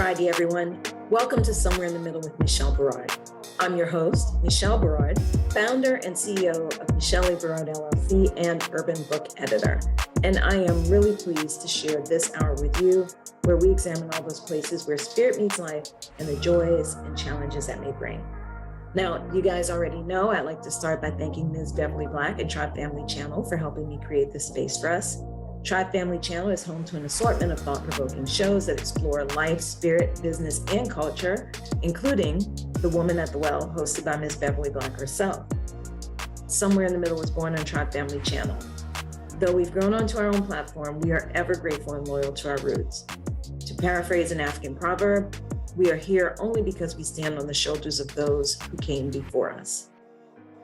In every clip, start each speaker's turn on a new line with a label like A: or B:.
A: Friday, everyone. Welcome to Somewhere in the Middle with Michelle Berard. I'm your host, Michelle Berard, founder and CEO of Michelle A. Berard LLC and Urban Book Editor. And I am really pleased to share this hour with you, where we examine all those places where spirit meets life and the joys and challenges that may bring. Now, you guys already know I'd like to start by thanking Ms. Beverly Black and Tribe Family Channel for helping me create this space for us. Tribe Family Channel is home to an assortment of thought-provoking shows that explore life, spirit, business, and culture, including The Woman at the Well, hosted by Ms. Beverly Black herself. Somewhere in the Middle was born on Tribe Family Channel. Though we've grown onto our own platform, we are ever grateful and loyal to our roots. To paraphrase an African proverb, we are here only because we stand on the shoulders of those who came before us.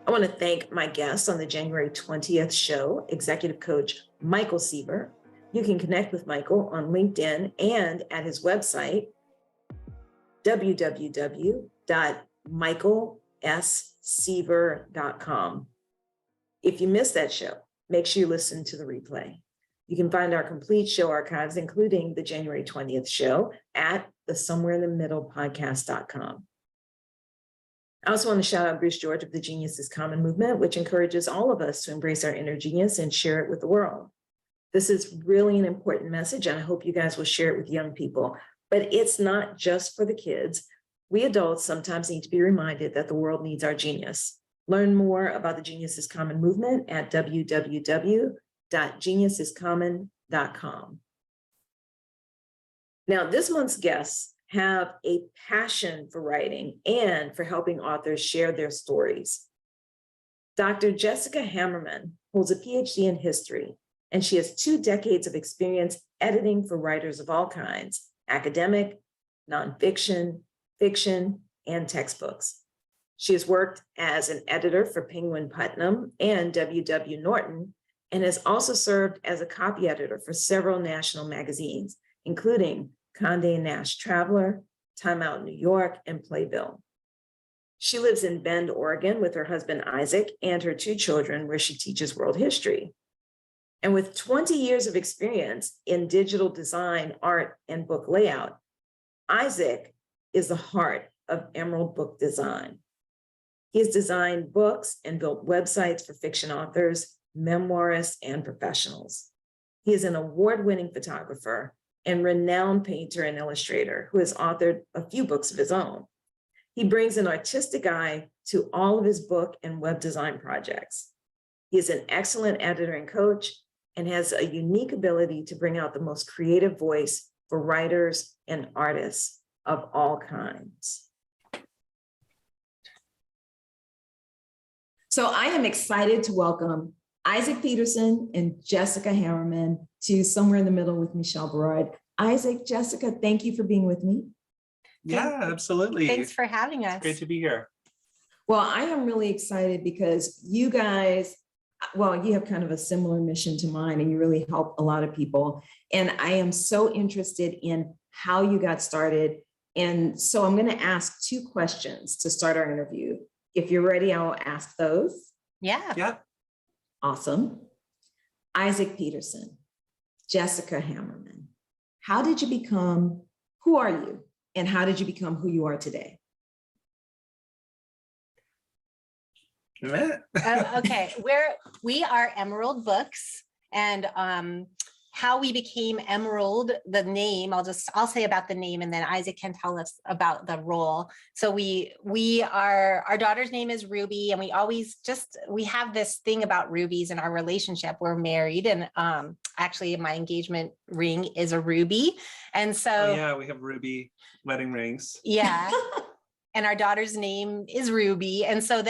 A: I want to thank my guest on the January 20th show, Executive Coach Michael Seaver. You can connect with Michael on LinkedIn and at his website, www.michaelsseaver.com. If you missed that show, make sure you listen to the replay. You can find our complete show archives, including the January 20th show, at the somewhereinthemiddlepodcast.com. I also want to shout out Bruce George of the Genius is Common movement, which encourages all of us to embrace our inner genius and share it with the world. This is really an important message, and I hope you guys will share it with young people. But it's not just for the kids. We adults sometimes need to be reminded that the world needs our genius. Learn more about the Genius is Common movement at www.geniusiscommon.com. Now, this month's guests have a passion for writing and for helping authors share their stories. Dr. Jessica Hammerman holds a Ph.D. in history, and she has 2 decades of experience editing for writers of all kinds: academic, nonfiction, fiction, and textbooks. She has worked as an editor for Penguin Putnam and W.W. Norton, and has also served as a copy editor for several national magazines, including Condé Nast Traveler, Time Out New York, and Playbill. She lives in Bend, Oregon with her husband, Isaac, and her 2 children, where she teaches world history. And with 20 years of experience in digital design, art, and book layout, Isaac is the heart of Emerald Book Design. He has designed books and built websites for fiction authors, memoirists, and professionals. He is an award-winning photographer and renowned painter and illustrator who has authored a few books of his own. He brings an artistic eye to all of his book and web design projects. He is an excellent editor and coach and has a unique ability to bring out the most creative voice for writers and artists of all kinds. So I am excited to welcome Isaac Peterson and Jessica Hammerman to Somewhere in the Middle with Michelle Berard. Isaac, Jessica, thank you for being with me.
B: Yeah, absolutely.
C: Thanks for having us.
B: It's great to be here.
A: Well, I am really excited because you guys, well, you have kind of a similar mission to mine and you really help a lot of people. And I am so interested in how you got started. And so I'm going to ask 2 questions to start our interview. If you're ready, I'll ask those.
C: Yeah.
A: Awesome. Isaac Peterson, Jessica Hammerman, how did you become, who are you? And how did you become who you are today?
C: Okay, we are Emerald Books, and how we became Emerald, the name, I'll say about the name, and then Isaac can tell us about the role. So our daughter's name is Ruby, and we have this thing about rubies in our relationship. We're married, and actually my engagement ring is a ruby. And so
B: yeah, we have ruby wedding rings.
C: Yeah. And our daughter's name is Ruby. And so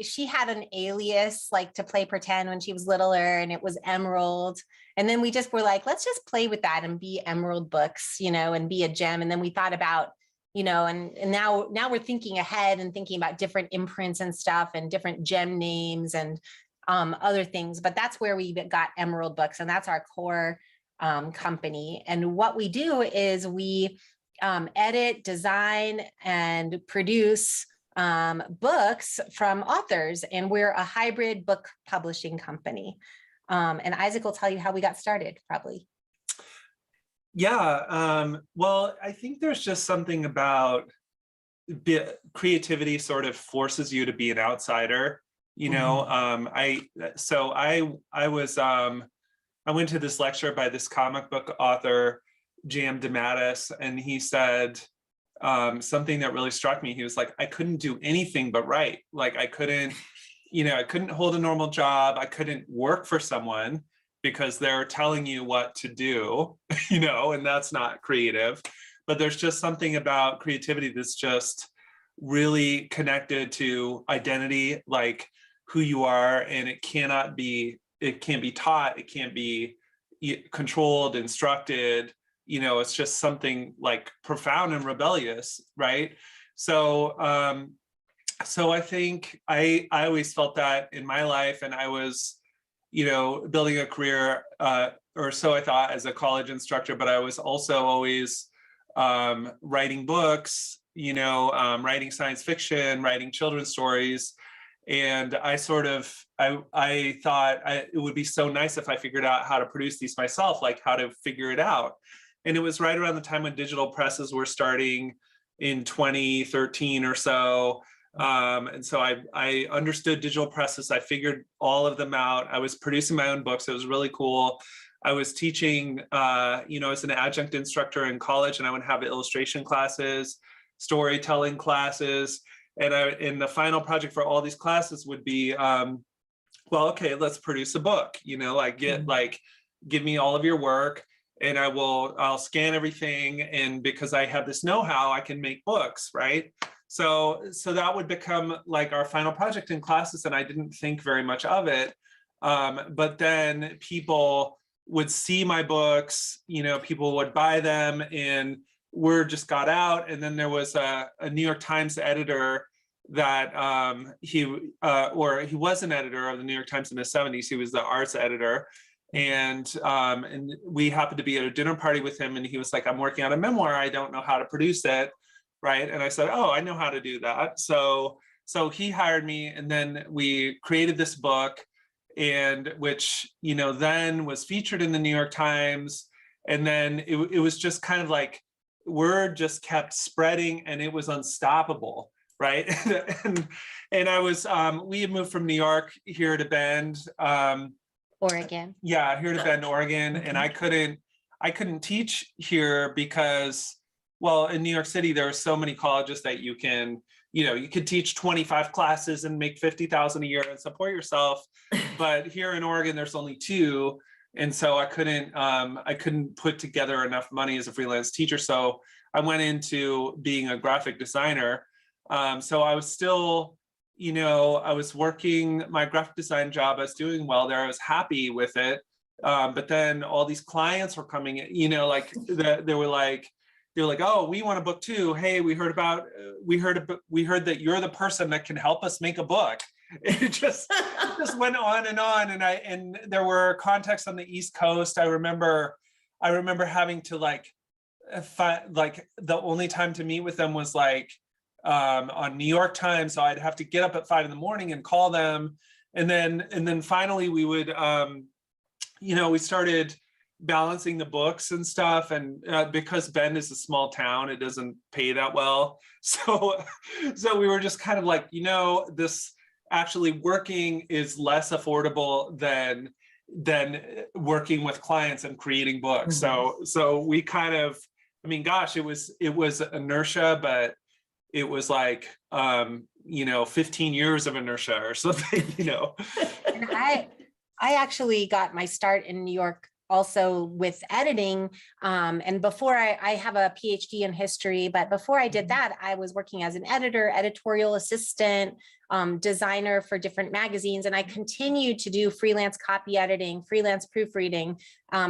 C: she had an alias like to play pretend when she was littler, and it was Emerald. And then we just were like, let's just play with that and be Emerald Books, and be a gem. And then we thought about, and now we're thinking ahead and thinking about different imprints and stuff and different gem names and other things. But that's where we got Emerald Books, and that's our core company. And what we do is we edit, design, and produce books from authors, and we're a hybrid book publishing company. And Isaac will tell you how we got started, probably.
B: Yeah, well, I think there's just something about creativity sort of forces you to be an outsider, you know. I went to this lecture by this comic book author, Jam DeMatteis, and he said something that really struck me. He was like, I couldn't do anything but write. Like I couldn't, I couldn't hold a normal job. I couldn't work for someone because they're telling you what to do, and that's not creative. But there's just something about creativity that's just really connected to identity, like who you are, and it can't be taught, it can't be controlled, instructed. It's just something like profound and rebellious, right? So I think I always felt that in my life, and I was building a career, or so I thought, as a college instructor, but I was also always writing books, writing science fiction, writing children's stories. And I thought it would be so nice if I figured out how to produce these myself, like how to figure it out. And it was right around the time when digital presses were starting in 2013 or so. And so I understood digital presses. I figured all of them out. I was producing my own books. It was really cool. I was teaching, as an adjunct instructor in college, and I would have illustration classes, storytelling classes. And the final project for all these classes would be, well, okay, let's produce a book, give me all of your work and I'll scan everything. And because I have this know-how, I can make books, right? So that would become like our final project in classes, and I didn't think very much of it. But then people would see my books, people would buy them, and word just got out. And then there was a New York Times editor that he was an editor of the New York Times in the 70s. He was the arts editor. And we happened to be at a dinner party with him, and he was like, I'm working on a memoir. I don't know how to produce it. Right. And I said, oh, I know how to do that. So he hired me, and then we created this book, and which, then was featured in the New York Times. And then it was just kind of like word just kept spreading, and it was unstoppable. Right. and I was, we had moved from New York here to Bend,
C: Oregon.
B: Yeah, here to Bend, Oregon. And I couldn't teach here because, well, in New York City, there are so many colleges that you can, you could teach 25 classes and make $50,000 a year and support yourself. But here in Oregon, there's only 2. And so I couldn't put together enough money as a freelance teacher. So I went into being a graphic designer. So I was still, I was working my graphic design job. I was doing well there. I was happy with it. But then all these clients were coming in, they were like, oh, we want a book too. Hey, we heard that you're the person that can help us make a book. It just went on. And there were contacts on the East Coast. I remember having to the only time to meet with them was on New York time. So I'd have to get up at 5 a.m. and call them. And then finally we would, we started balancing the books and stuff. And because Bend is a small town, it doesn't pay that well. So we were just kind of like, this actually working is less affordable than working with clients and creating books. Mm-hmm. So we kind of, gosh, it was inertia, but it was 15 years of inertia or something,
C: And I actually got my start in New York also with editing. And before I have a PhD in history, but before I did that, I was working as an editor, editorial assistant, designer for different magazines. And I continued to do freelance copy editing, freelance proofreading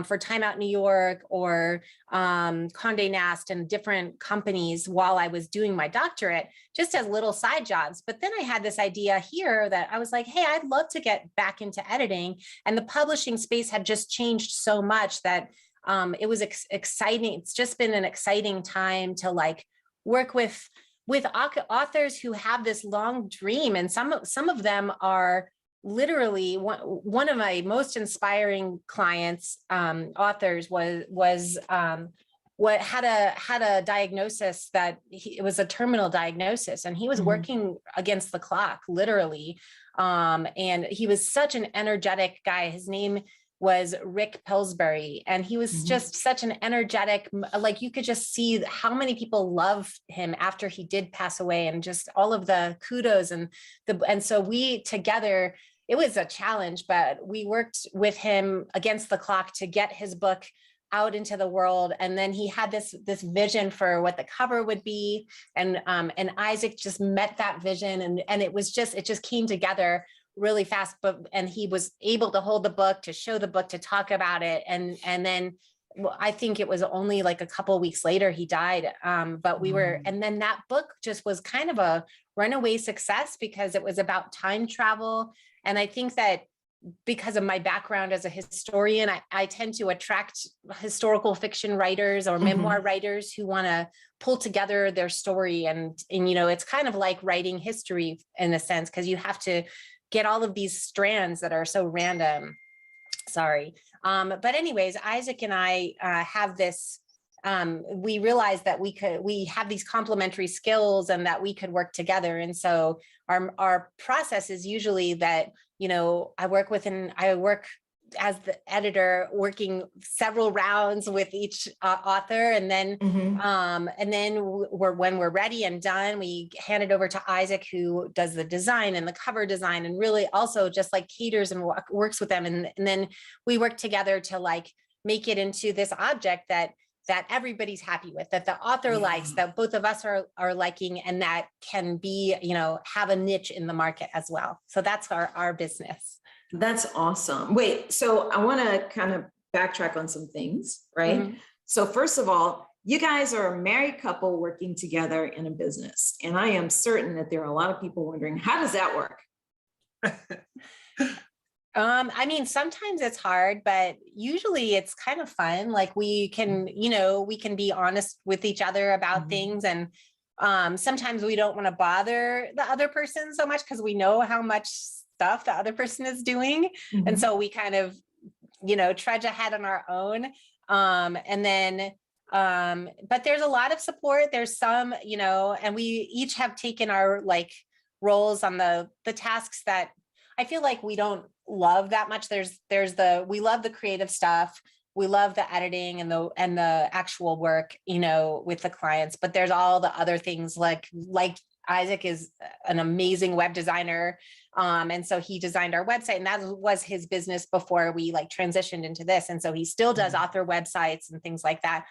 C: for Time Out New York or Condé Nast and different companies while I was doing my doctorate, just as little side jobs. But then I had this idea here that I was like, hey, I'd love to get back into editing. And the publishing space had just changed so much that it was exciting. It's just been an exciting time to work with authors who have this long dream, and some of them are literally one of my most inspiring clients, authors was what had a diagnosis that it was a terminal diagnosis, and he was working against the clock, literally. And he was such an energetic guy. His name was Rick Pillsbury, and he was just such an energetic, like you could just see how many people love him after he did pass away, and just all of the kudos and so we together, it was a challenge, but we worked with him against the clock to get his book out into the world. And then he had this vision for what the cover would be, and Isaac just met that vision, and it just came together really fast. And he was able to hold the book, to show the book, to talk about it, and then I think it was only like a couple of weeks later he died. But we were, and then that book just was kind of a runaway success because it was about time travel. And I think that because of my background as a historian, I tend to attract historical fiction writers or memoir writers who want to pull together their story. And, you know, it's kind of like writing history in a sense, because you have to get all of these strands that are so random. Sorry. But anyways, Isaac and I have this, we realized that we have these complementary skills and that we could work together. And so our process is usually that, you know, I work as the editor, working several rounds with each author, and then when we're ready and done, we hand it over to Isaac, who does the design and the cover design, and really also just like caters and works with them, and then we work together to like make it into this object that everybody's happy with, that the author likes, that both of us are liking, and that can be, you know, have a niche in the market as well. So that's our business.
A: That's awesome. Wait, so I want to kind of backtrack on some things, right? So first of all, you guys are a married couple working together in a business. And I am certain that there are a lot of people wondering, how does that work?
C: I mean, sometimes it's hard, but usually it's kind of fun. Like we can, you know, we can be honest with each other about things. And sometimes we don't want to bother the other person so much because we know how much stuff the other person is doing. And so we kind of, you know, trudge ahead on our own. And then, but there's a lot of support. There's some, you know, and we each have taken our like roles on the tasks that I feel like we don't love that much. We love the creative stuff. We love the editing and the actual work, you know, with the clients, but there's all the other things like Isaac is an amazing web designer. And so he designed our website, and that was his business before we like transitioned into this. And so he still does author websites and things like that.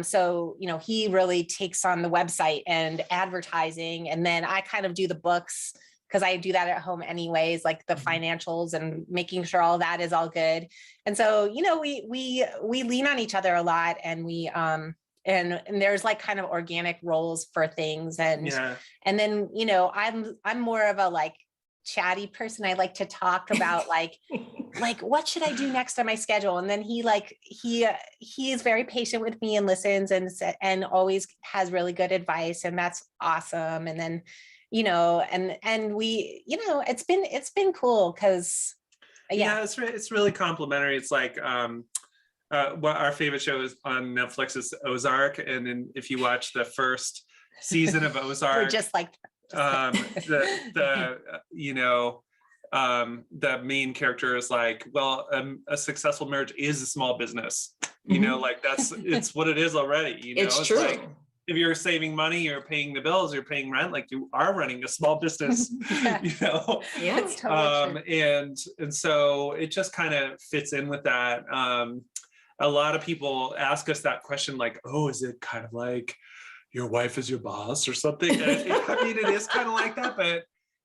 C: So, you know, he really takes on the website and advertising. And then I kind of do the books, because I do that at home anyways, like the financials and making sure all that is all good. And so, you know, we lean on each other a lot, and we, and there's like kind of organic roles for things. And then, you know, I'm more of a like chatty person. I like to talk about like what should I do next on my schedule? And then he is very patient with me and listens and always has really good advice, and that's awesome. And then, you know, and we, you know, it's been cool because
B: it's really complimentary. It's like what our favorite show is on Netflix is Ozark, and then if you watch the first season of Ozark, the main character is like, well, a successful marriage is a small business, you know, like it's what it is already, you know. It's true. Like, if you're saving money, you're paying the bills, you're paying rent, like you are running a small business, you know?
C: Yeah, it's totally true.
B: And so it just kind of fits in with that. A lot of people ask us that question, like, oh, is it kind of like your wife is your boss or something? I mean, it is kind of like that,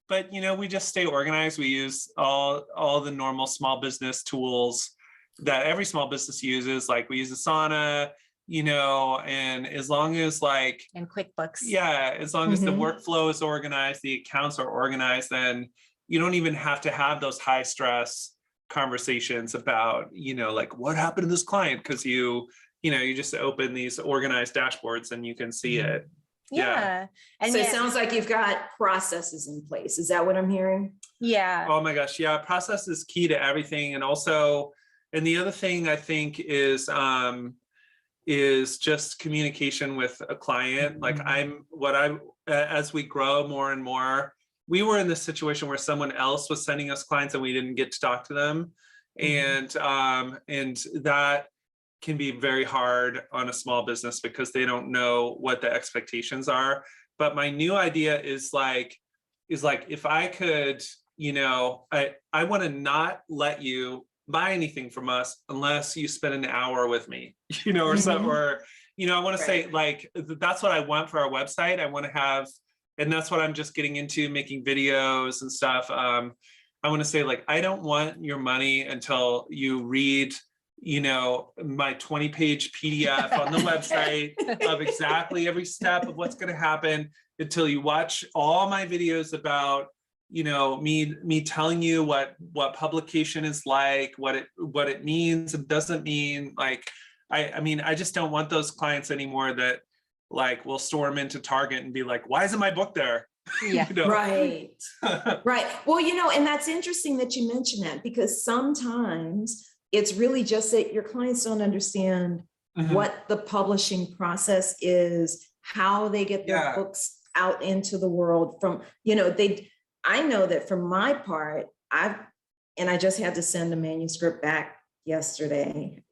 B: but you know, we just stay organized. We use all the normal small business tools that every small business uses. Like we use Asana, you know, and as long as like,
C: and QuickBooks.
B: Yeah, as long as the workflow is organized, the accounts are organized, then you don't even have to have those high stress conversations about, you know, like what happened to this client, because you just open these organized dashboards and you can see it.
C: Yeah.
A: And so it sounds like you've got processes in place. Is that what I'm hearing?
C: Yeah.
B: Oh my gosh, yeah, process is key to everything. And also, and the other thing I think is just communication with a client. Like as we grow more and more, we were in this situation where someone else was sending us clients and we didn't get to talk to them. And that can be very hard on a small business because they don't know what the expectations are. But my new idea is like, if I could, I want to not let you buy anything from us unless you spend an hour with me, or so, or, I want to say like, that's what I want for our website. I want to have, and that's what I'm just getting into, making videos and stuff. I want to say like, I don't want your money until you read, my 20-page PDF on the website of exactly every step of what's going to happen, until you watch all my videos about, me telling you what publication is like, what it means and doesn't mean. Like, I mean, I just don't want those clients anymore that like will storm into Target and be like, why isn't my book there?
C: Yeah.
A: Right. Right. Well, and that's interesting that you mention that, because sometimes it's really just that your clients don't understand what the publishing process is, how they get their books out into the world from, I know that for my part, I just had to send a manuscript back yesterday.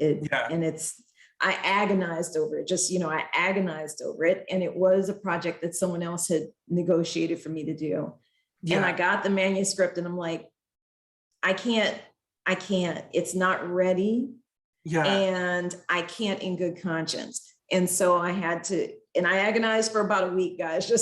A: I agonized over it. I agonized over it. And it was a project that someone else had negotiated for me to do. Yeah. And I got the manuscript and I'm like, I can't, it's not ready. Yeah. And I can't in good conscience. And so I had to, and I agonized for about a week, guys. I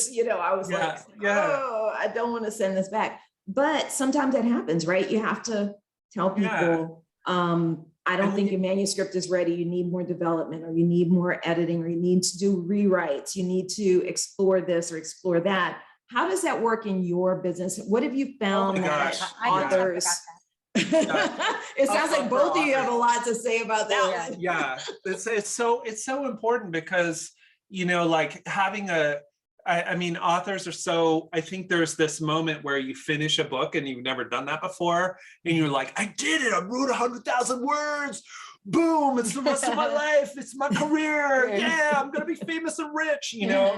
A: was like, oh, I don't want to send this back. But sometimes that happens, right? You have to tell people, I don't think your manuscript is ready. You need more development, or you need more editing, or you need to do rewrites. You need to explore this or explore that. How does that work in your business? What have you found that authors? It sounds like both of you have a lot to say about that.
B: Yeah, it's so important because like having I mean, authors are so, I think there's this moment where you finish a book and you've never done that before. And you're like, I did it. I wrote 100,000 words. Boom. It's the rest of my life. It's my career. Yeah, I'm going to be famous and rich,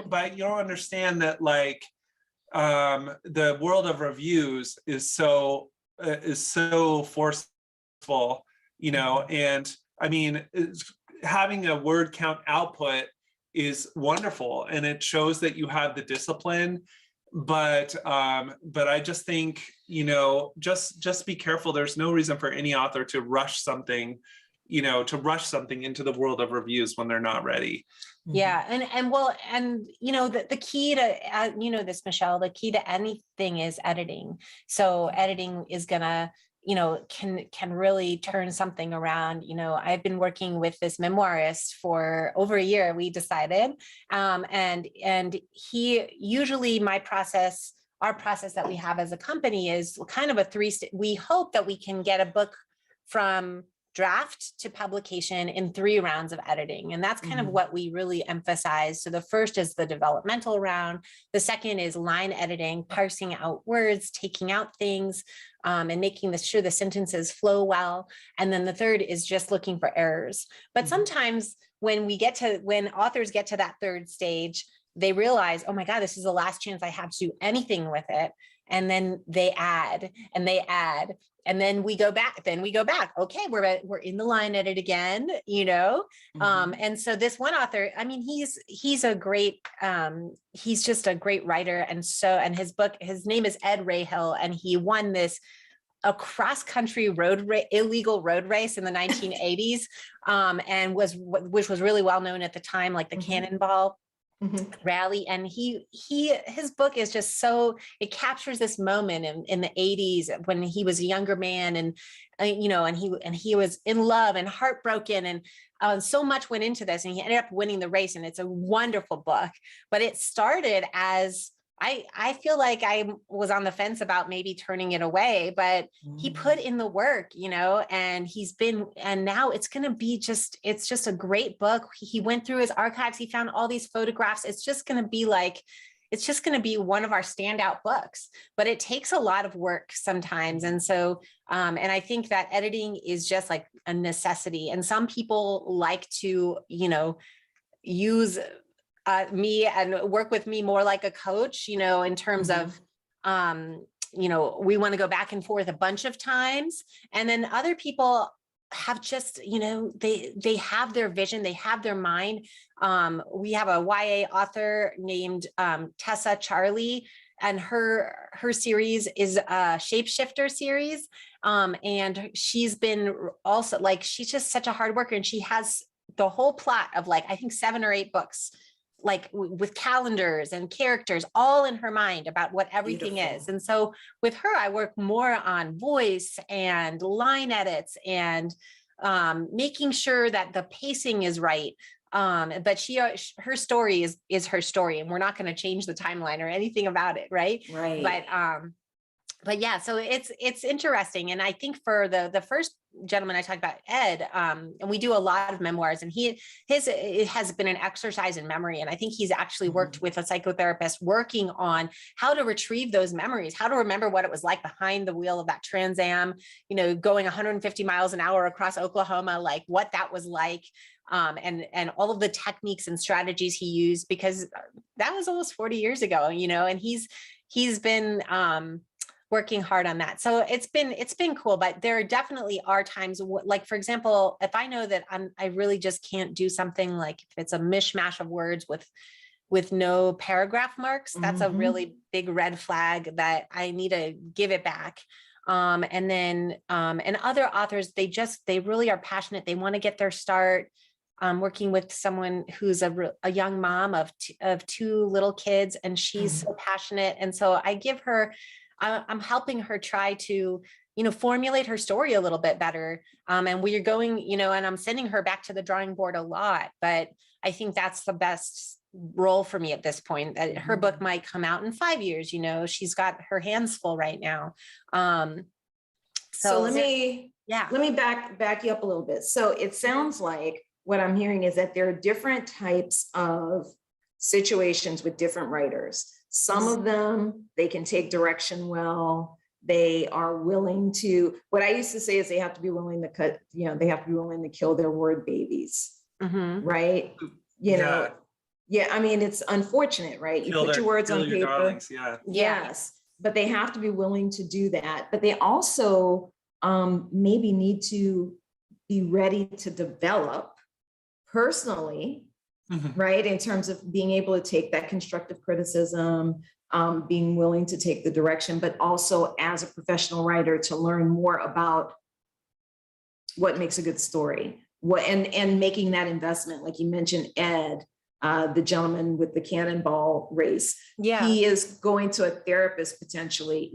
B: but you don't understand that like the world of reviews is so forceful, and I mean, having a word count output is wonderful and it shows that you have the discipline, but I just think just be careful. There's no reason for any author to rush something into the world of reviews when they're not ready.
C: Yeah. And the key to this, Michelle, the key to anything is editing. So editing is gonna can really turn something around. I've been working with this memoirist for over a year, we decided. And he usually our process that we have as a company is kind of a we hope that we can get a book from draft to publication in 3 rounds of editing. And that's kind of what we really emphasize. So the first is the developmental round. The second is line editing, parsing out words, taking out things, and making sure the sentences flow well. And then the third is just looking for errors. But sometimes when authors get to that third stage, they realize, oh my God, this is the last chance I have to do anything with it. And then they add and they add. And then we go back, okay, we're in the line edit again, And so this one author, I mean, he's a great, he's just a great writer. And his name is Ed Rahill, and he won a cross-country illegal road race in the 1980s, and which was really well known at the time, like the Cannonball rally. And his book is just it captures this moment in the 80s when he was a younger man, and he was in love and heartbroken, and so much went into this, and he ended up winning the race. And it's a wonderful book, but it started as I feel like I was on the fence about maybe turning it away, but he put in the work, and now it's going to be it's just a great book. He went through his archives. He found all these photographs. It's just going to be like, it's just going to be one of our standout books, but it takes a lot of work sometimes. And so, and I think that editing is just like a necessity. And some people like to, use me and work with me more like a coach, in terms of, we want to go back and forth a bunch of times. And then other people have just, they have their vision, they have their mind. We have a YA author named Tessa Charlie, and her series is a Shapeshifter series. And she's been also like, she's just such a hard worker, and she has the whole plot of like, I think 7 or 8 books, like with calendars and characters all in her mind about what everything
A: Beautiful.
C: is. And so with her, I work more on voice and line edits and making sure that the pacing is right. But her story is her story, and we're not going to change the timeline or anything about it. Right.
A: Right.
C: But yeah, so it's interesting. And I think for the first gentleman I talked about, Ed, and we do a lot of memoirs, and it has been an exercise in memory. And I think he's actually worked with a psychotherapist working on how to retrieve those memories, how to remember what it was like behind the wheel of that Trans Am, going 150 miles an hour across Oklahoma, like what that was like. And all of the techniques and strategies he used, because that was almost 40 years ago, and he's been, working hard on that. So it's been cool, but there definitely are times like, for example, if I know that I really just can't do something, like if it's a mishmash of words with no paragraph marks, that's a really big red flag that I need to give it back. And then, and other authors, they really are passionate. They want to get their start. Working with someone who's a young mom of 2 little kids, and she's so passionate. And so I'm helping her try to, formulate her story a little bit better. And we're going, and I'm sending her back to the drawing board a lot, but I think that's the best role for me at this point. That her book might come out in 5 years, she's got her hands full right now.
A: So let me back you up a little bit. So it sounds like what I'm hearing is that there are different types of situations with different writers. Some of them, they can take direction well. They are willing to, what I used to say is they have to be willing to cut, they have to be willing to kill their word babies, right? Yeah, I mean, it's unfortunate, right? You put your words on paper.
B: Darlings,
A: Yes, but they have to be willing to do that. But they also maybe need to be ready to develop personally, right? In terms of being able to take that constructive criticism, being willing to take the direction, but also as a professional writer to learn more about what makes a good story, and making that investment. Like you mentioned, Ed, the gentleman with the cannonball race.
C: Yeah.
A: He is going to a therapist potentially,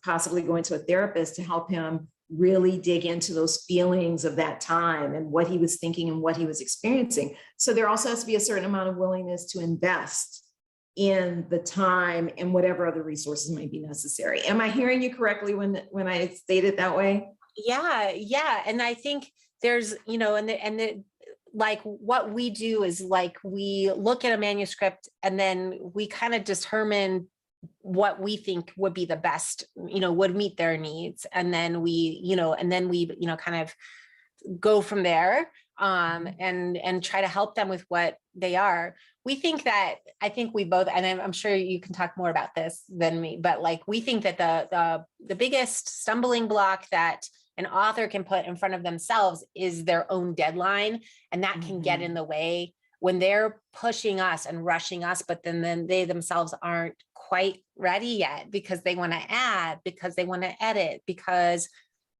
A: possibly going to a therapist to help him really dig into those feelings of that time and what he was thinking and what he was experiencing. So there also has to be a certain amount of willingness to invest in the time and whatever other resources might be necessary. Am I hearing you correctly when I state it that way?
C: Yeah. And I think there's, like what we do is like, we look at a manuscript and then we kind of determine what we think would be the best, would meet their needs. And then we, kind of go from there, and try to help them with what they are. We think that, I think we both, and I'm sure you can talk more about this than me, but like, we think that the biggest stumbling block that an author can put in front of themselves is their own deadline. And that can get in the way when they're pushing us and rushing us, but then they themselves aren't quite ready yet because they want to add, because they want to edit, because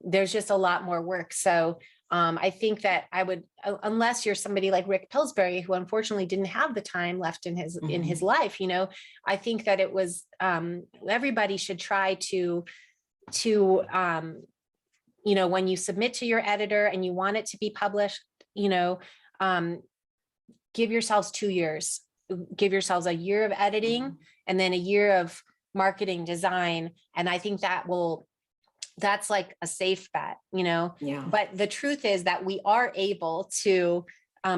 C: there's just a lot more work. So I think that I would, unless you're somebody like Rick Pillsbury, who unfortunately didn't have the time left in his life, I think that it was, everybody should try to when you submit to your editor and you want it to be published, give yourselves 2 years, give yourselves a year of editing and then a year of marketing design. And I think that's like a safe bet,
A: Yeah.
C: But the truth is that we are able to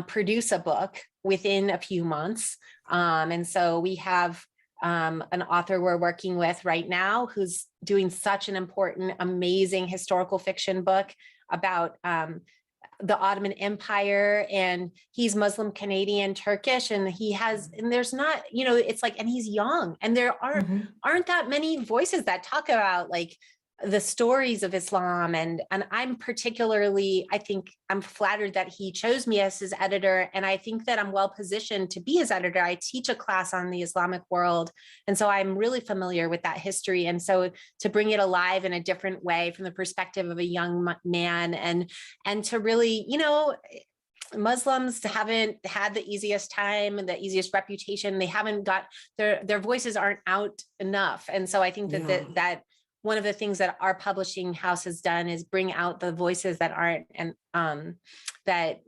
C: produce a book within a few months. And so we have an author we're working with right now who's doing such an important, amazing historical fiction book about the Ottoman Empire, and he's Muslim, Canadian, Turkish, and there's not, it's like, and he's young, and there aren't that many voices that talk about like the stories of Islam. And I'm particularly, I think I'm flattered that he chose me as his editor. And I think that I'm well positioned to be his editor. I teach a class on the Islamic world. And so I'm really familiar with that history. And so to bring it alive in a different way from the perspective of a young man, and to really, Muslims haven't had the easiest time and the easiest reputation. They haven't got their voices aren't out enough. And so I think that one of the things that our publishing house has done is bring out the voices that aren't, and that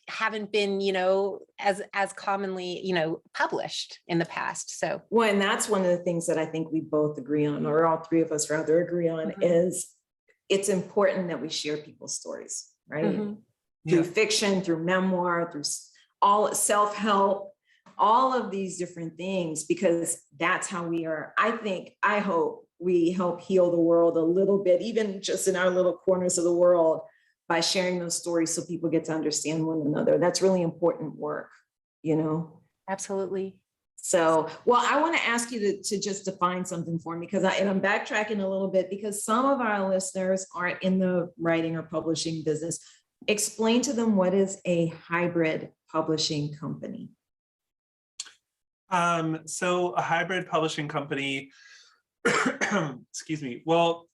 C: haven't been, as commonly, published in the past. So,
A: well, and that's one of the things that I think we both agree on, or all three of us rather agree on, is it's important that we share people's stories, right? Through fiction, through memoir, through all self-help, all of these different things, because that's how we are. I hope we help heal the world a little bit, even just in our little corners of the world, by sharing those stories so people get to understand one another. That's really important work,
C: Absolutely.
A: So, well, I want to ask you to just define something for me, because I'm backtracking a little bit, because some of our listeners aren't in the writing or publishing business. Explain to them, what is a hybrid publishing company?
B: So a hybrid publishing company, excuse me. Well,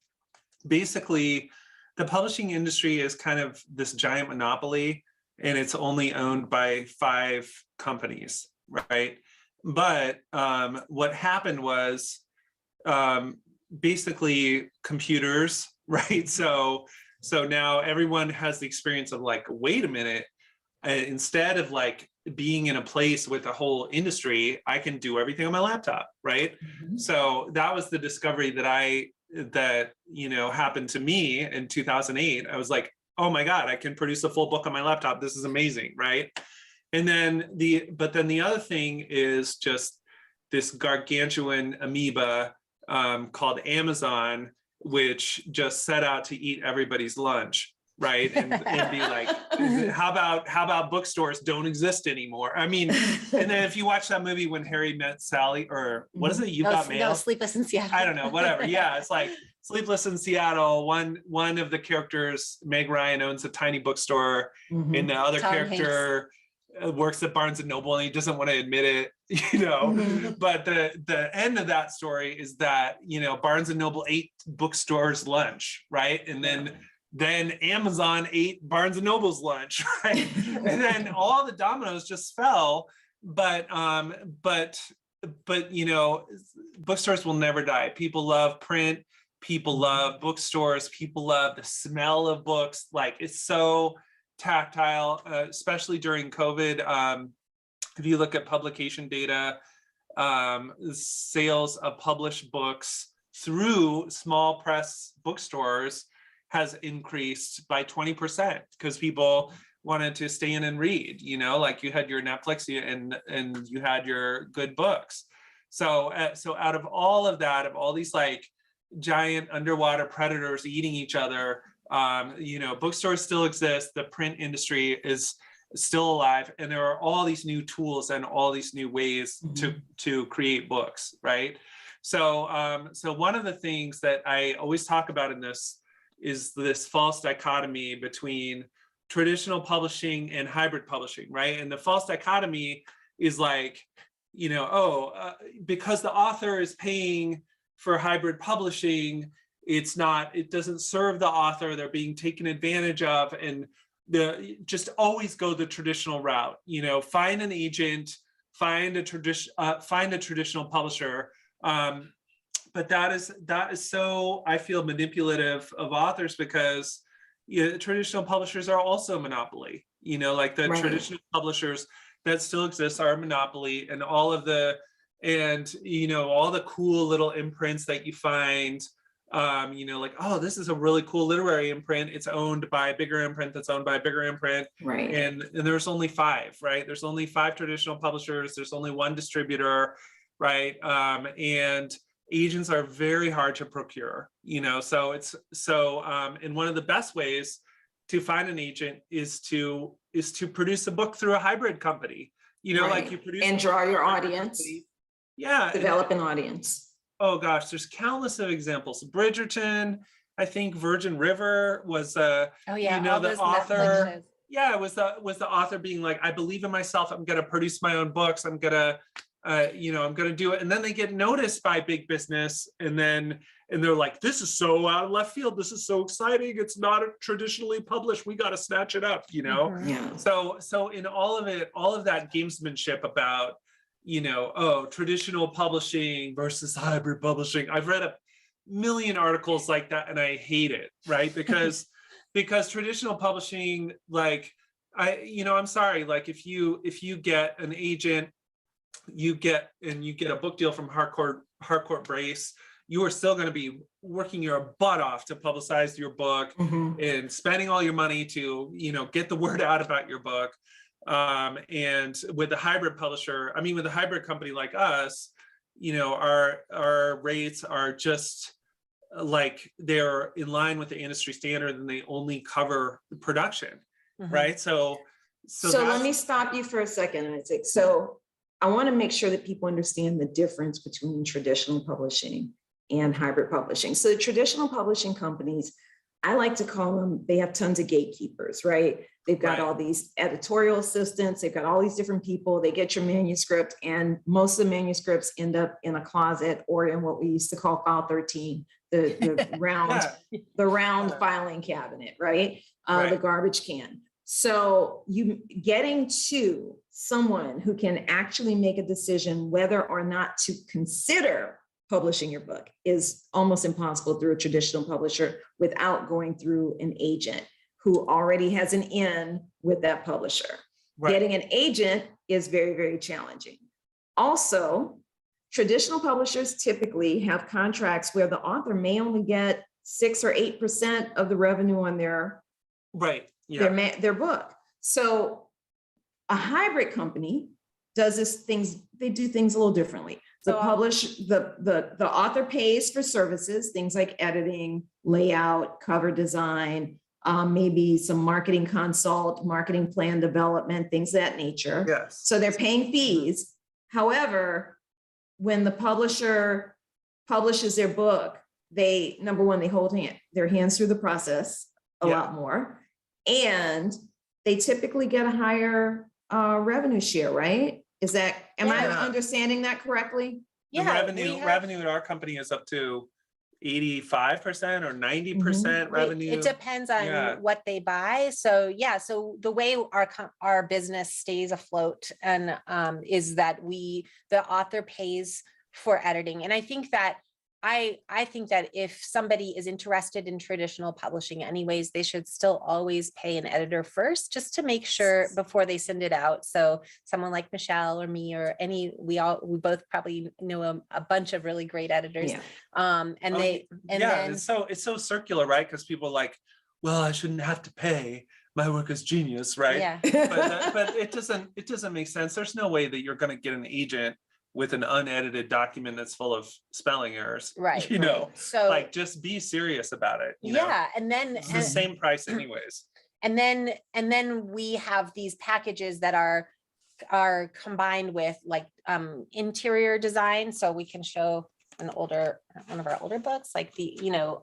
B: basically, the publishing industry is kind of this giant monopoly, and it's only owned by 5 companies, right? But what happened was basically computers, right? So now everyone has the experience of like, wait a minute, instead of like being in a place with a whole industry, I can do everything on my laptop, right? So that was the discovery that happened to me in 2008. I was like, oh my God, I can produce a full book on my laptop. This is amazing, right? And then the other thing is just this gargantuan amoeba called Amazon, which just set out to eat everybody's lunch, right? And be like, how about bookstores don't exist anymore? I mean, and then if you watch that movie When Harry Met Sally, or what is it? You've Got Mail?
C: No, Sleepless in Seattle.
B: I don't know, whatever. Yeah, it's like Sleepless in Seattle. One of the characters, Meg Ryan, owns a tiny bookstore, and the other character works at Barnes and Noble, and he doesn't want to admit it, But the end of that story is that Barnes and Noble ate bookstores' lunch, right? And then Amazon ate Barnes and Noble's lunch, right? And then all the dominoes just fell. But bookstores will never die. People love print. People love bookstores. People love the smell of books. Like, it's so tactile, especially during COVID. If you look at publication data, sales of published books through small press bookstores has increased by 20%, because people wanted to stay in and read, like you had your Netflix and you had your good books. So out of all of that, of all these like giant underwater predators eating each other, bookstores still exist. The print industry is still alive, and there are all these new tools and all these new ways to create books, right? So one of the things that I always talk about in this is this false dichotomy between traditional publishing and hybrid publishing, right? And the false dichotomy is like, because the author is paying for hybrid publishing, it doesn't serve the author, they're being taken advantage of, and just always go the traditional route, find an agent, find a traditional publisher. But that is so, I feel, manipulative of authors, because traditional publishers are also a monopoly, like the traditional publishers that still exist are a monopoly, and all the cool little imprints that you find, like, oh, this is a really cool literary imprint. It's owned by a bigger imprint that's owned by a bigger imprint.
A: Right.
B: And there's only 5, right? There's only 5 traditional publishers. There's only 1 distributor. right? And agents are very hard to procure, and one of the best ways to find an agent is to produce a book through a hybrid company, like you produce
A: and draw your audience.
B: Yeah.
A: Develop an audience.
B: Oh gosh, there's countless of examples. Bridgerton, I think Virgin River was the author. Yeah, it was the author being like, I believe in myself. I'm going to produce my own books. I'm going to, I'm going to do it. And then they get noticed by big business, and they're like, this is so out of left field. This is so exciting. It's not traditionally published. We got to snatch it up,
A: Yeah.
B: So in all of it, all of that gamesmanship about, traditional publishing versus hybrid publishing. I've read a million articles like that, and I hate it, right? Because traditional publishing, like, I'm sorry, like if you get an agent, you get a book deal from Harcourt Brace, you are still going to be working your butt off to publicize your book and spending all your money to, get the word out about your book. And with a hybrid publisher, with a hybrid company like us, our rates are just like, they're in line with the industry standard, and they only cover the production, right? So
A: let me stop you for a second, Isaac. So I want to make sure that people understand the difference between traditional publishing and hybrid publishing. So the traditional publishing companies, I like to call them, they have tons of gatekeepers, right? They've got all these editorial assistants, they've got all these different people, they get your manuscript, and most of the manuscripts end up in a closet or in what we used to call file 13, the round filing cabinet, right? The garbage can. So you getting to someone who can actually make a decision whether or not to consider publishing your book is almost impossible through a traditional publisher without going through an agent who already has an in with that publisher. Right. Getting an agent is very, very challenging. Also, traditional publishers typically have contracts where the author may only get 6 or 8% of the revenue on their book. So a hybrid company does they do things a little differently. The author pays for services, things like editing, layout, cover design, maybe some marketing consult, marketing plan development, things of that nature.
B: Yes.
A: So they're paying fees. However, when the publisher publishes their book, they, number one, they hold their hands through the process a lot more. And they typically get a higher revenue share, right? Am I understanding that correctly?
B: Yeah. The revenue at our company is up to 85% or 90% revenue.
C: It depends on what they buy. So the way our business stays afloat and is that the author pays for editing. And I think that if somebody is interested in traditional publishing anyways, they should still always pay an editor first, just to make sure before they send it out. So someone like Michelle or me or we both probably know a bunch of really great editors.
B: It's so circular, right? Because people are like, well, I shouldn't have to pay. My work is genius, right? Yeah. but it doesn't make sense. There's no way that you're going to get an agent with an unedited document that's full of spelling errors,
C: right?
B: So like, just be serious about it.
C: And then
B: it's the same price anyways.
C: And then we have these packages that are combined with like interior design. So we can show one of our older books, like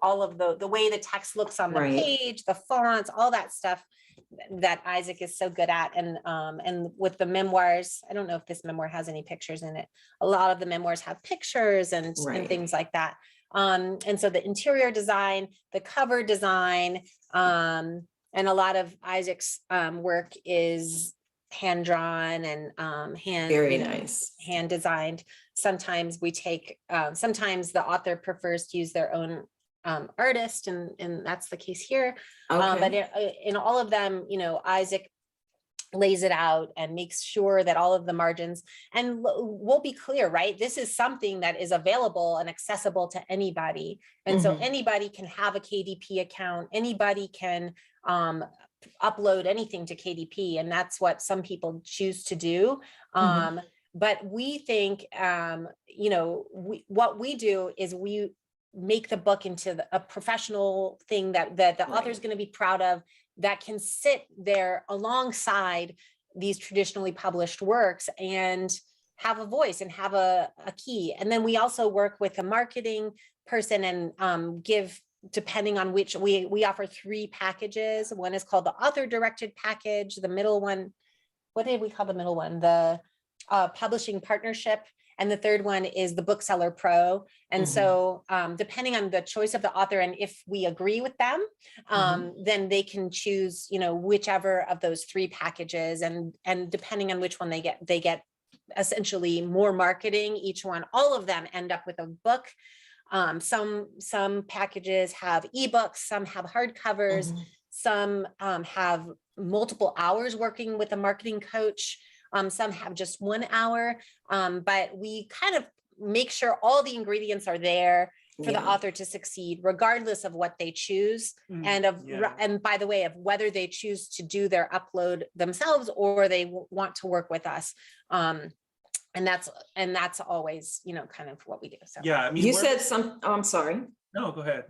C: all of the way the text looks on the page, the fonts, all that stuff that Isaac is so good at. And with the memoirs, I don't know if this memoir has any pictures in it. A lot of the memoirs have pictures and things like that. And so the interior design, the cover design, and a lot of Isaac's work is hand drawn and hand designed. Sometimes sometimes the author prefers to use their own artist, and that's the case here. But in all of them, Isaac lays it out and makes sure that all of the margins, and we'll be clear, right? This is something that is available and accessible to anybody. And so anybody can have a KDP account, anybody can upload anything to KDP. And that's what some people choose to do. But we think, what we do is we make the book into a professional thing that the author is going to be proud of, that can sit there alongside these traditionally published works and have a voice and have a key. And then we also work with a marketing person and give, depending on which, we offer 3 packages. One is called the author directed package. The middle one, what did we call the middle one? The publishing partnership. And the third one is the bookseller pro. And so depending on the choice of the author and if we agree with them, then they can choose, whichever of those 3 packages, and depending on which one they get essentially more marketing. Each one, all of them end up with a book. Some packages have ebooks, some have hardcovers, some have multiple hours working with a marketing coach. Some have just 1 hour, but we kind of make sure all the ingredients are there for the author to succeed, regardless of what they choose. And by the way, of whether they choose to do their upload themselves or they want to work with us. And that's always, kind of what we do. So
B: Yeah, I mean,
A: You said I'm sorry.
B: no, go ahead.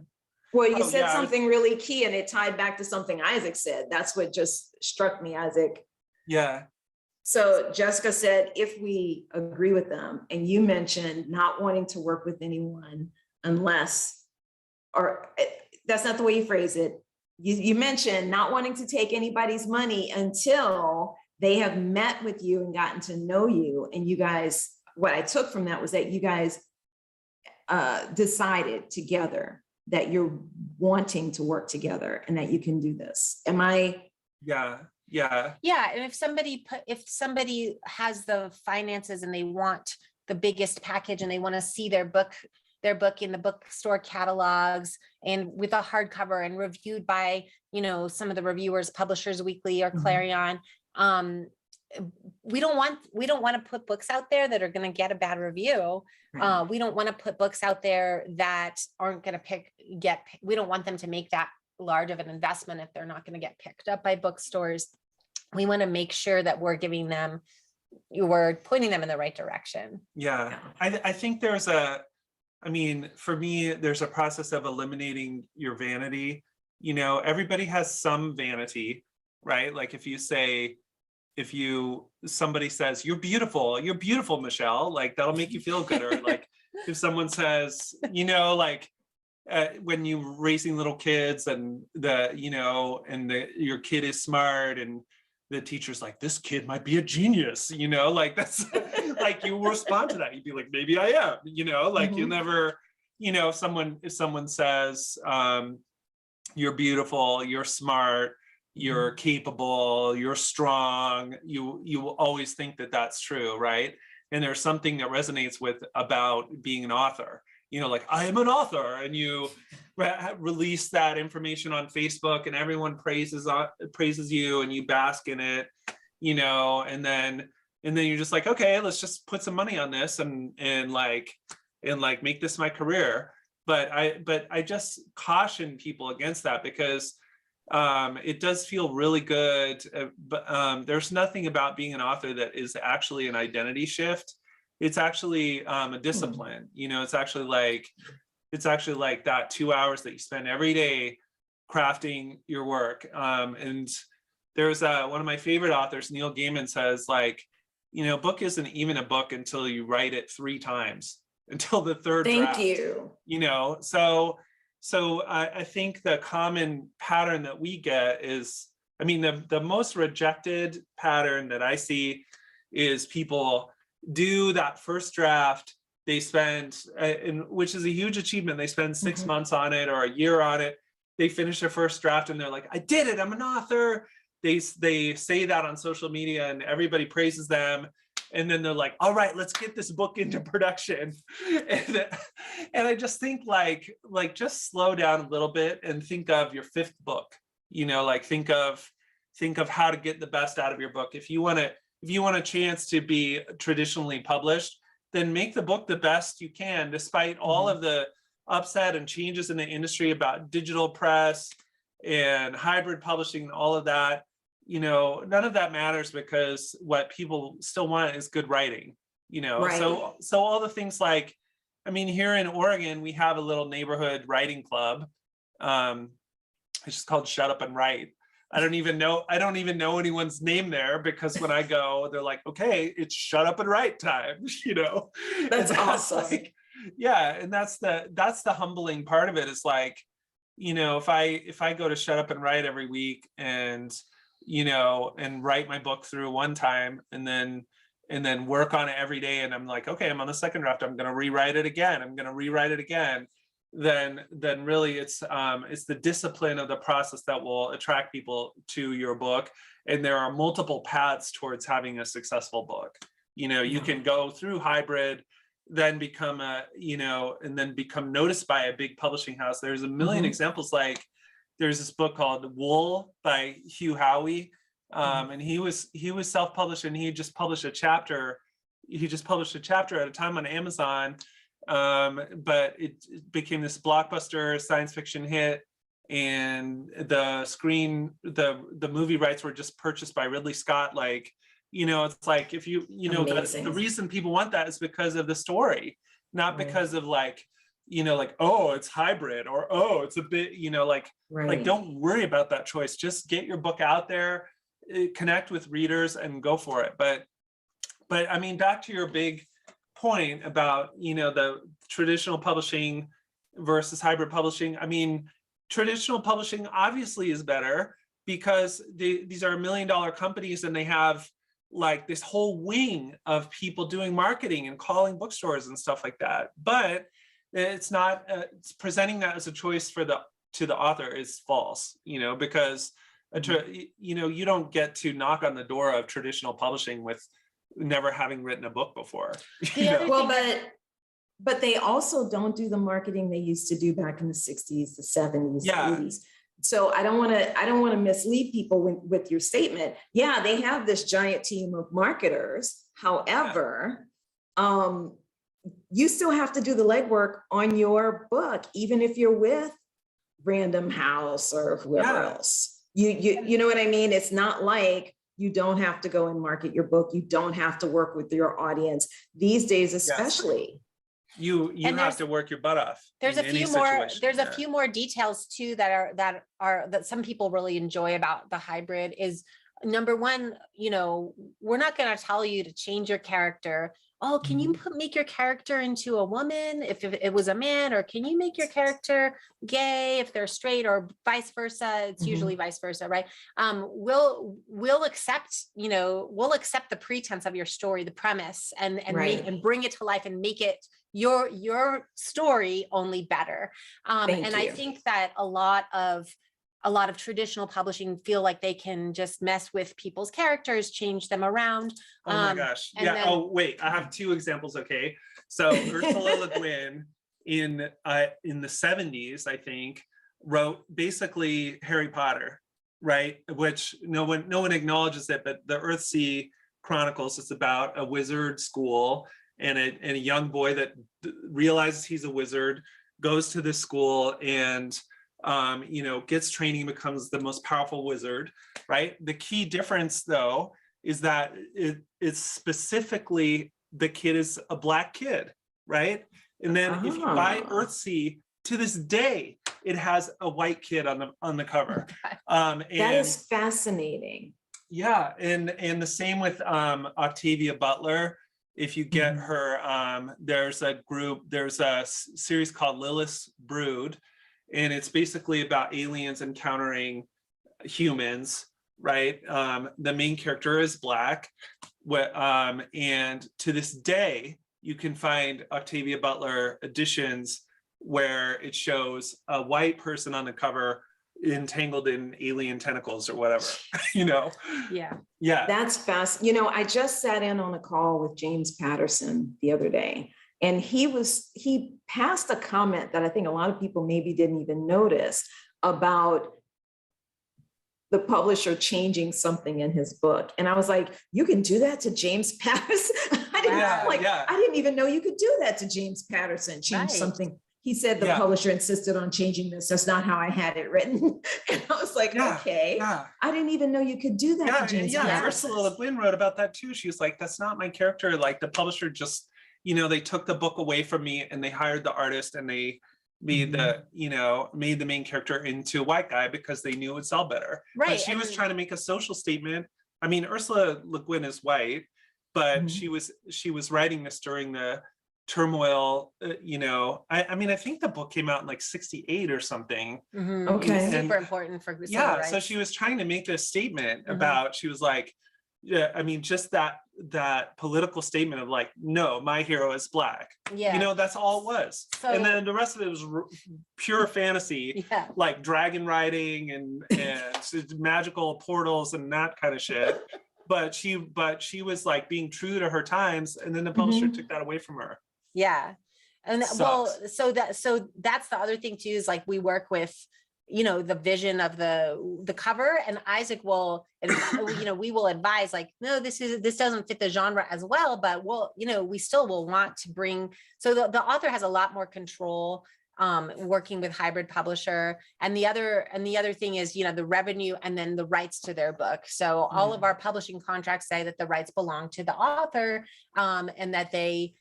A: Well, you said something really key, and it tied back to something Isaac said. That's what just struck me, Isaac.
B: Yeah.
A: So Jessica said, if we agree with them, and you mentioned not wanting to work with anyone unless, or that's not the way you phrase it. You mentioned not wanting to take anybody's money until they have met with you and gotten to know you. And you guys, what I took from that was that you guys decided together that you're wanting to work together and that you can do this. Am I?
B: Yeah.
C: And if somebody has the finances and they want the biggest package and they want to see their book in the bookstore catalogs and with a hardcover and reviewed by, some of the reviewers, Publishers Weekly or Clarion, we don't want to put books out there that are going to get a bad review. We don't want to put books out there that aren't going to we don't want them to make that large of an investment if they're not going to get picked up by bookstores. We want to make sure that we're pointing them in the right direction.
B: Yeah. I think for me, there's a process of eliminating your vanity. Everybody has some vanity, right? Like if somebody says, you're beautiful, Michelle, like that'll make you feel good. Or like if someone says, when you're raising little kids and your kid is smart and the teacher's like, this kid might be a genius, like that's like you respond to that. You'd be like, maybe I am, you never, if someone says, you're beautiful, you're smart, you're capable, you're strong, you always think that that's true, right? And there's something that resonates about being an author. Like I am an author, and you release that information on Facebook, and everyone praises you, and you bask in it, and then you're just like, okay, let's just put some money on this and make this my career. But I just caution people against that because it does feel really good, but there's nothing about being an author that is actually an identity shift. It's actually a discipline. It's actually like that 2 hours that you spend every day crafting your work. And there's one of my favorite authors, Neil Gaiman, says book isn't even a book until you write it 3 times, until the third draft.
A: Thank you.
B: So I think the common pattern that we get is, the most rejected pattern that I see is people do that first draft. They spend, which is a huge achievement. They spend 6 months on it or a year on it. They finish their first draft and they're like, I did it, I'm an author. They say that on social media and everybody praises them. And then they're like, all right, let's get this book into production. And I just think like just slow down a little bit and think of your 5th book, think of how to get the best out of your book. If you want a chance to be traditionally published, then make the book the best you can, despite all of the upset and changes in the industry about digital press and hybrid publishing and all of that. None of that matters, because what people still want is good writing. you know?
A: Right.
B: So all the things like, I mean, here in Oregon, we have a little neighborhood writing club. It's just called Shut Up and Write. I don't even know anyone's name there, because when I go, they're like, okay, it's shut up and write time, you know?
A: That's
B: And
A: awesome.
B: like, yeah, and that's the humbling part of it, is like, you know, if I go to Shut Up and Write every week and, you know, and write my book through one time and then work on it every day, and I'm like, okay, I'm on the second draft, I'm gonna rewrite it again, then really it's the discipline of the process that will attract people to your book. And there are multiple paths towards having a successful book. You know, you can go through hybrid, then become and then become noticed by a big publishing house. There's a million examples. Like there's this book called Wool by Hugh Howey. And he was self-published, and he just published a chapter. He just published a chapter at a time on Amazon. But it became this blockbuster science fiction hit, and the movie rights were just purchased by Ridley Scott. Like, you know, it's like, if you know, the reason people want that is because of the story, not because of like, you know, like, oh, it's hybrid, or oh, it's a bit, you know, like don't worry about that choice. Just get your book out there, connect with readers, and go for it. But I mean, back to your big point about, you know, the traditional publishing versus hybrid publishing. I mean, traditional publishing obviously is better, because these are $1 million companies, and they have like this whole wing of people doing marketing and calling bookstores and stuff like that. But it's not it's presenting that as a choice to the author is false, you know, because you know, you don't get to knock on the door of traditional publishing with never having written a book before.
A: Well, but they also don't do the marketing they used to do back in the 60s, the 70s, the 80s. So I don't want to mislead people with your statement. Yeah, they have this giant team of marketers. However, you still have to do the legwork on your book, even if you're with Random House or whoever else. You know what I mean? It's not like you don't have to go and market your book. You don't have to work with your audience these days, especially.
B: You have to work your butt off.
C: There's a few more details too that some people really enjoy about the hybrid. Is number one, you know, we're not going to tell you to change your character. Oh, can you make your character into a woman if it was a man, or can you make your character gay if they're straight, or vice versa? It's usually vice versa, right? We'll accept, you know, the pretense of your story, the premise, and bring it to life and make it your story only better. I think that a lot of traditional publishing feel like they can just mess with people's characters, change them around.
B: Oh my gosh. Yeah. Oh, wait, I have two examples. Okay. So Ursula Le Guin in the 70s, I think, wrote basically Harry Potter, right? Which no one acknowledges it, but the Earthsea Chronicles, it's about a wizard school and a young boy that realizes he's a wizard, goes to this school, and you know, gets training, becomes the most powerful wizard, right? The key difference, though, is that it's specifically the kid is a Black kid, right? And then if you buy Earthsea, to this day, it has a white kid on the cover. And
A: that is fascinating.
B: Yeah, and the same with Octavia Butler. If you get her, there's a series called Lilith's Brood, and it's basically about aliens encountering humans, right? The main character is Black, and to this day, you can find Octavia Butler editions where it shows a white person on the cover entangled in alien tentacles or whatever, you know? Yeah.
A: That's fast. You know, I just sat in on a call with James Patterson the other day, and he passed a comment that I think a lot of people maybe didn't even notice about the publisher changing something in his book. And I was like, you can do that to James Patterson? I didn't even know you could do that to James Patterson, change something he said the
B: Yeah.
A: publisher insisted on changing this. That's not how I had it written. And I was like,
B: Yeah,
A: okay,
B: yeah.
A: I didn't even know you could do that.
B: Yeah,
A: to James
B: yeah.
A: Madison.
B: Ursula Le Guin wrote about that too. She was like, that's not my character. Like the publisher just, they took the book away from me and they hired the artist and they made made the main character into a white guy because they knew it would sell better.
C: Right.
B: But she was trying to make a social statement. I mean, Ursula Le Guin is white, but she was writing this during the turmoil, I mean, I think the book came out in like 68 or something.
A: Okay.
C: Super important for civil
B: Yeah,
C: rights.
B: so she was trying to make this statement about, she was like, yeah, I mean, just that political statement of like, no, my hero is black.
C: Yeah.
B: That's all it was.
C: So-
B: and then the rest of it was pure fantasy,
C: Yeah.
B: like dragon riding and magical portals and that kind of shit. But she was like being true to her times, and then the publisher took that away from her.
C: Yeah. And
B: Sucks.
C: so that's the other thing too, is like we work with, the vision of the cover, and Isaac will, we will advise like, no, this doesn't fit the genre as well, but we still will want to bring, so the author has a lot more control working with hybrid publisher. And the other thing is, the revenue and then the rights to their book. So all of our publishing contracts say that the rights belong to the author, and that they,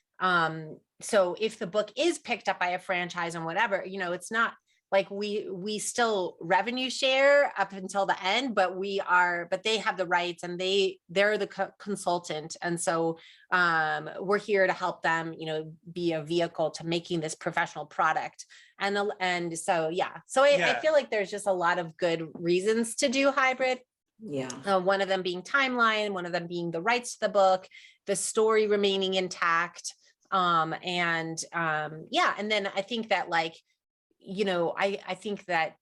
C: so if the book is picked up by a franchise and whatever, it's not like we still revenue share up until the end, but they have the rights and they're the consultant. And so we're here to help them, be a vehicle to making this professional product. And so, yeah. So I feel like there's just a lot of good reasons to do hybrid.
A: Yeah.
C: One of them being timeline, one of them being the rights to the book, the story remaining intact. And then I think that like, I think that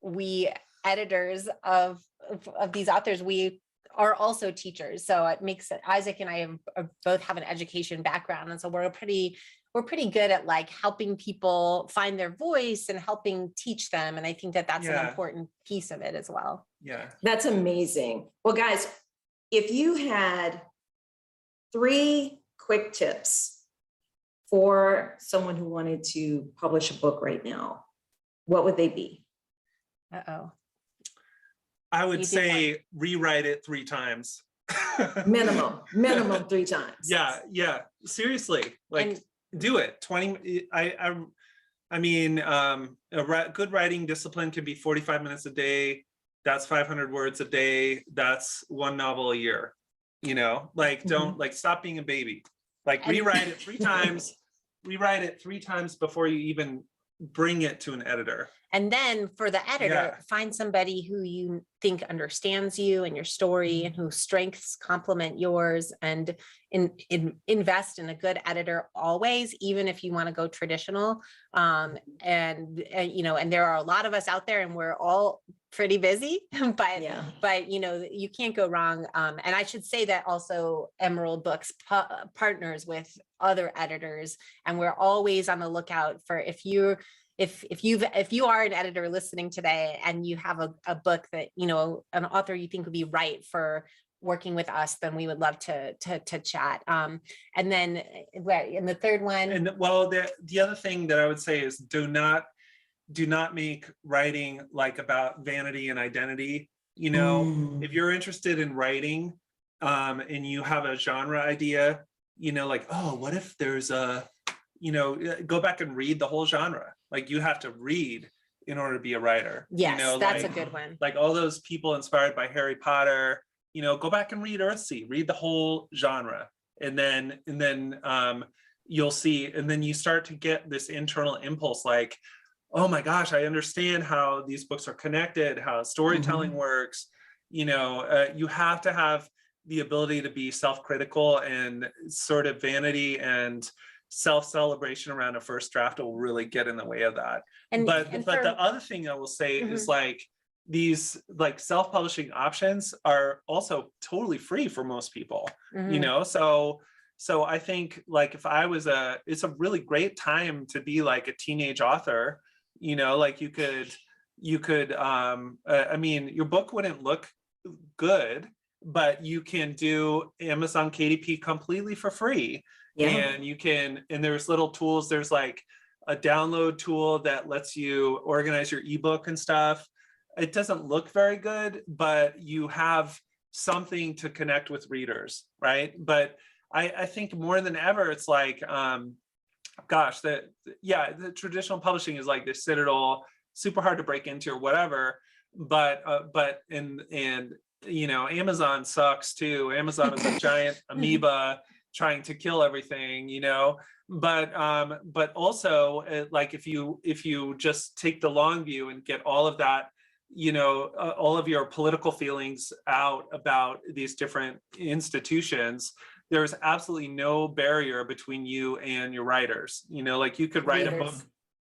C: we editors of these authors, we are also teachers. So it makes it, Isaac and I both have an education background. And so we're pretty good at like helping people find their voice and helping teach them. And I think that that's an important piece of it as well.
B: Yeah.
A: That's amazing. Well, guys, if you had 3 quick tips for someone who wanted to publish a book right now, what would they be?
C: Uh-oh.
B: I would say rewrite it 3 times.
A: Minimum 3 times.
B: Yeah. Seriously, like do it. 20. I mean, good writing discipline can be 45 minutes a day. That's 500 words a day. That's 1 novel a year. Like don't like stop being a baby. Like rewrite it 3 times. Rewrite it 3 times before you even bring it to an editor.
C: And then for the editor, find somebody who you think understands you and your story and whose strengths complement yours, and invest in a good editor always, even if you want to go traditional. And there are a lot of us out there and we're all pretty busy, but you can't go wrong. And I should say that also Emerald Books partners with other editors, and we're always on the lookout for if you are an editor listening today and you have a book that an author you think would be right for working with us, then we would love to chat. And then in the third one,
B: and well, the other thing that I would say is do not make writing like about vanity and identity. If you're interested in writing and you have a genre idea, like, oh, what if there's go back and read the whole genre. Like you have to read in order to be a writer.
C: Yes, that's
B: like,
C: a good one.
B: Like all those people inspired by Harry Potter, go back and read Earthsea, read the whole genre. And then you'll see, and then you start to get this internal impulse like, oh my gosh, I understand how these books are connected, how storytelling works. You have to have the ability to be self-critical, and sort of vanity and self-celebration around a first draft will really get in the way of that. But the other thing I will say is like these like self-publishing options are also totally free for most people, so I think like if I was it's a really great time to be like a teenage author, like you could I mean, your book wouldn't look good, but you can do Amazon KDP completely for free. And you can, and there's little tools, there's like a download tool that lets you organize your ebook and stuff. It doesn't look very good, but you have something to connect with readers, right? But I think more than ever, it's like, gosh, the traditional publishing is like this citadel, super hard to break into or whatever. But Amazon sucks too. Amazon is a giant amoeba trying to kill everything, but also like if you just take the long view and get all of that, all of your political feelings out about these different institutions, there's absolutely no barrier between you and your writers. Like you could write a book,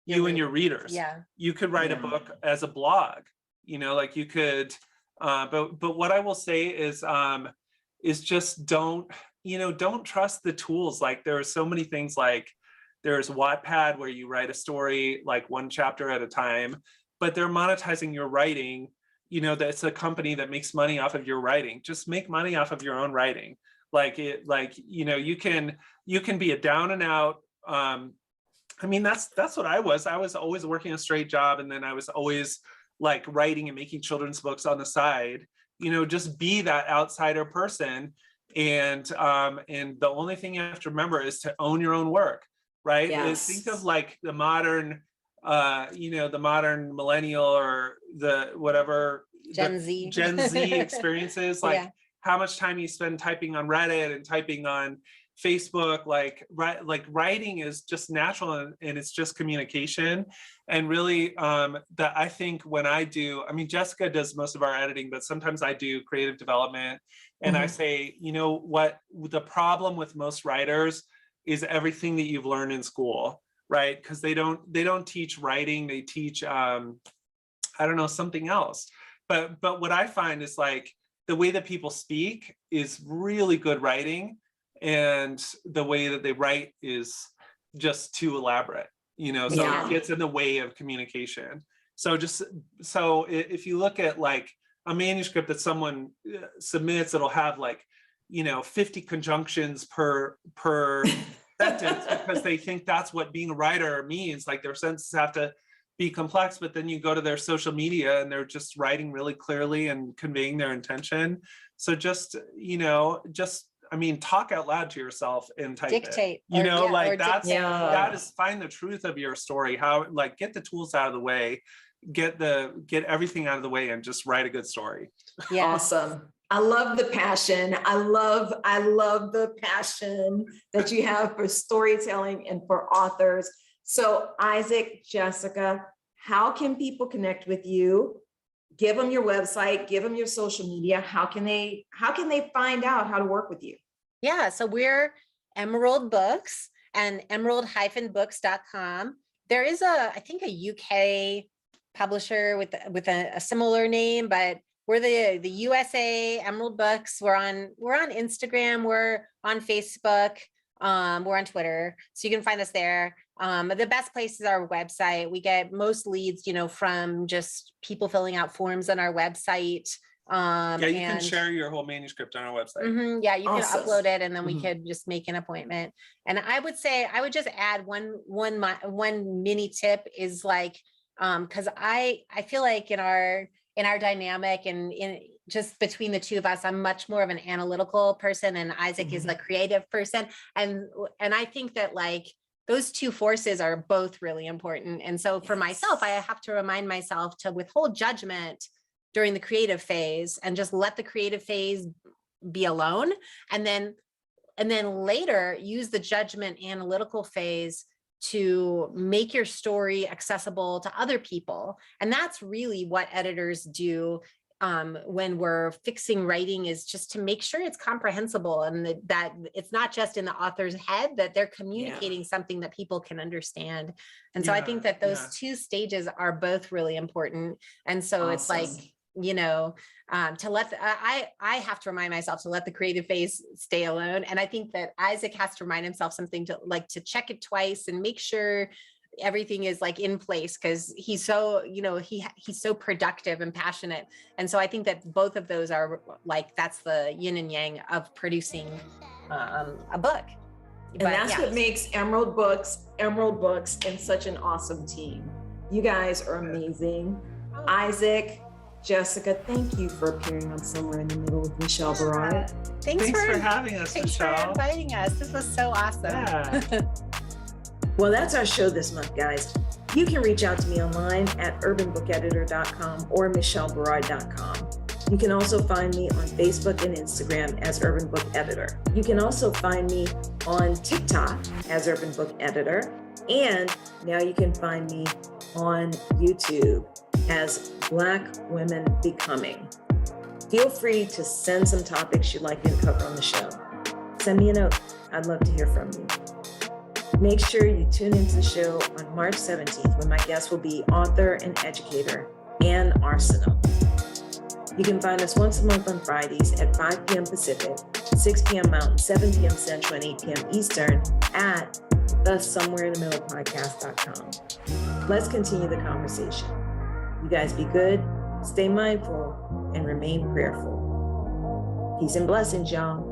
B: you and your readers.
C: Yeah.
B: You could write a book as a blog, like you could, but what I will say is just don't trust the tools. Like there are so many things, like there's Wattpad where you write a story like one chapter at a time, but they're monetizing your writing. That's a company that makes money off of your writing. Just make money off of your own writing. You can be a down and out. That's what I was. I was always working a straight job, and then I was always like writing and making children's books on the side. Just be that outsider person, and the only thing you have to remember is to own your own work, right?
A: Yes.
B: Think of like the modern millennial or the whatever
C: Gen Z
B: experiences, like how much time you spend typing on Reddit and typing on Facebook. Like writing is just natural, and it's just communication. And really that I think when Jessica does most of our editing, but sometimes I do creative development, and I say, what the problem with most writers is everything that you've learned in school, right? Because they don't teach writing, they teach something else. But what I find is like the way that people speak is really good writing, and the way that they write is just too elaborate, so it gets in the way of communication. So if you look at like a manuscript that someone submits, it'll have like 50 conjunctions per sentence, because they think that's what being a writer means. Like their sentences have to be complex, but then you go to their social media and they're just writing really clearly and conveying their intention. So talk out loud to yourself and type
C: dictate
B: it.
A: dictate.
B: Find the truth of your story. Get the tools out of the way, get everything out of the way, and just write a good story.
C: Yeah.
A: Awesome. I love the passion. I love the passion that you have for storytelling and for authors. So Isaac, Jessica, how can people connect with you? Give them your website, give them your social media. How can they find out how to work with you?
C: Yeah, so we're Emerald Books and emerald-books.com. There is I think a UK publisher with a similar name, but we're the USA Emerald Books. We're on Instagram, we're on Facebook, we're on Twitter, so you can find us there. The best place is our website. We get most leads, from just people filling out forms on our website.
B: You can share your whole manuscript on our website.
C: You can upload it, and then we
B: Mhm.
C: could just make an appointment. And I would just add one mini tip is like, because I feel like in our dynamic and in just between the two of us, I'm much more of an analytical person, and Isaac is the creative person. And I think that like those two forces are both really important. And so for myself, I have to remind myself to withhold judgment during the creative phase and just let the creative phase be alone. And then later use the judgment analytical phase to make your story accessible to other people. And that's really what editors do when we're fixing writing, is just to make sure it's comprehensible and that it's not just in the author's head, that they're communicating something that people can understand. And so I think that those two stages are both really important. And so it's like, to let I have to remind myself to let the creative phase stay alone. And I think that Isaac has to remind himself something to check it twice and make sure everything is like in place, because he's so, he's so productive and passionate. And so I think that both of those are like, that's the yin and yang of producing a book.
A: And
C: But
A: that's
C: yeah.
A: what makes Emerald Books, and such an awesome team. You guys are amazing. Isaac, Jessica, thank you for appearing on Somewhere in the Middle with Michelle Barad.
C: Thanks
B: for having us,
C: Thanks for
B: Michelle.
C: inviting us. This was so awesome.
B: Yeah.
A: Well, that's our show this month, guys. You can reach out to me online at urbanbookeditor.com or michellebarad.com. You can also find me on Facebook and Instagram as Urban Book Editor. You can also find me on TikTok as Urban Book Editor. And now you can find me on YouTube as Black Women Becoming. Feel free to send some topics you'd like me to cover on the show. Send me a note. I'd love to hear from you. Make sure you tune into the show on March 17th when my guest will be author and educator Ann Arsenault. You can find us once a month on Fridays at 5 p.m. Pacific, 6 p.m. Mountain, 7 p.m. Central, and 8 p.m. Eastern at the somewhereinthemiddlepodcast.com. Let's continue the conversation. You guys be good, stay mindful, and remain prayerful. Peace and blessings, y'all.